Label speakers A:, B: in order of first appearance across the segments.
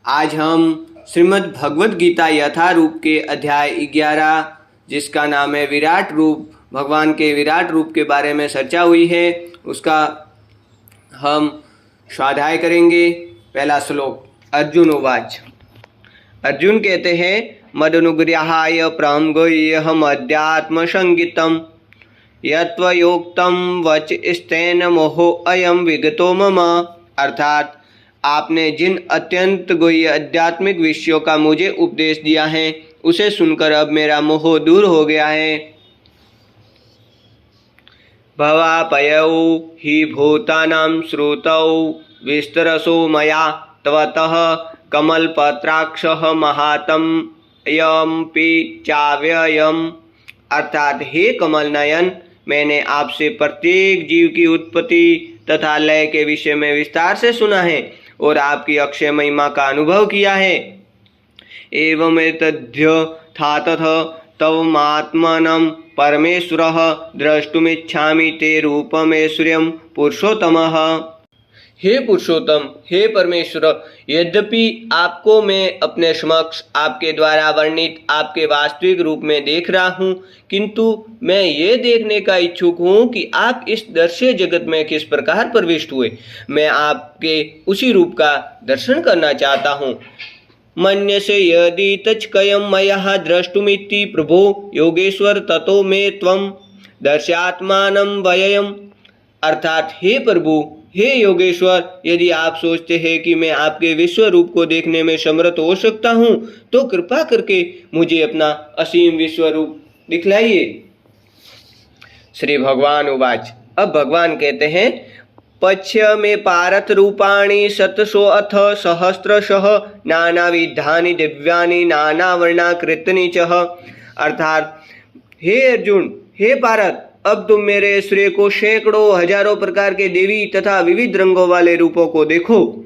A: आज हम श्रीमद् भगवद गीता यथारूप के अध्याय 11 जिसका नाम है विराट रूप, भगवान के विराट रूप के बारे में चर्चा हुई है, उसका हम स्वाध्याय करेंगे। पहला श्लोक। अर्जुन उवाच। अर्जुन कहते हैं, मदनुग्रहाय प्रांगोह्यहम अध्यात्म संगीतम यत्वयोक्तम वच स्तेन मोहो अयम विगतो मम। अर्थात आपने जिन अत्यंत गुह्य आध्यात्मिक विषयों का मुझे उपदेश दिया है उसे सुनकर अब मेरा मोह दूर हो गया है। भवापयौ हि भूतानां श्रुतौ विस्तरसो मया त्वतः कमलपत्राक्षः महात्म्यमपि चाव्ययम्। अर्थात हे कमल नयन, मैंने आपसे प्रत्येक जीव की उत्पत्ति तथा लय के विषय में विस्तार से सुना है और आपकी अक्षय महिमा का अनुभव किया है। एवमेतद्यथातथ तवमात्मनं परमेश्वरः द्रष्टुमिच्छामि ते रूपमेश्वर्यं पुरुषोत्तमः। हे पुरुषोत्तम, हे परमेश्वर, यद्यपि आपको मैं अपने समक्ष आपके द्वारा वर्णित आपके वास्तविक रूप में देख रहा हूँ, किंतु मैं ये देखने का इच्छुक हूँ कि आप इस दृश्य जगत में किस प्रकार प्रविष्ट हुए। मैं आपके उसी रूप का दर्शन करना चाहता हूँ। मन्यसे यदि तच्कयं मया द्रष्टुमिति प्रभो योगेश्वर ततो मे त्वं दर्शयात्मानं व्ययम्। अर्थात हे प्रभु, हे योगेश्वर, यदि आप सोचते हैं कि मैं आपके विश्व रूप को देखने में समर्थ हो सकता हूँ तो कृपा करके मुझे अपना असीम विश्व रूप दिखलाइए। श्री भगवान उवाच। अब भगवान कहते हैं, पश्य मे पारथ रूपाणि शतशो अथ सहस्रशः नानाविधानि दिव्यानि नानावर्णाकृतानि च। अर्थात हे अर्जुन, हे पारथ, अब तुम मेरे श्रेय को सैकड़ों हजारों प्रकार के देवी तथा विविध रंगों वाले रूपों को देखो।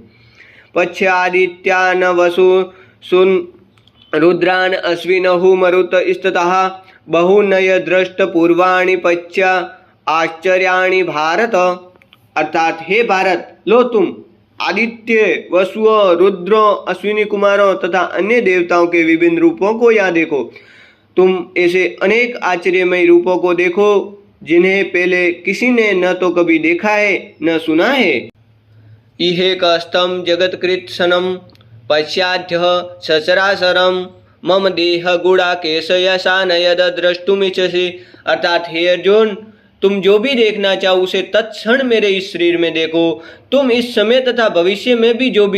A: पश्यादित्यान वसु सुन रुद्रान अश्विनहु मरुत स्ततः बहुनय दृष्ट पूर्वाणि पश्या आश्चर्याणि भारत। अर्थात हे भारत, लो तुम आदित्य, वसुओं, रुद्रों, अश्विनी कुमारों तथा अन्य देवताओं के विभिन्न रूपों को यहाँ देखो। तुम ऐसे अनेक आश्चर्यमय रूपों को देखो जिन्हें पहले किसी ने न तो कभी देखा है न सुना है। इहे कस्तम जगत्कृत्सनम पश्चाद्य सचराचरम मम देह गुड़ा केशयसा नयद द्रष्टुमिच्छसि। अर्थात हे अर्जुन, तुम जो भी देखना चाहो उसे तत्क्षण मेरे इस शरीर में देखो। तुम इस समय तथा भविष्य में भी जो भी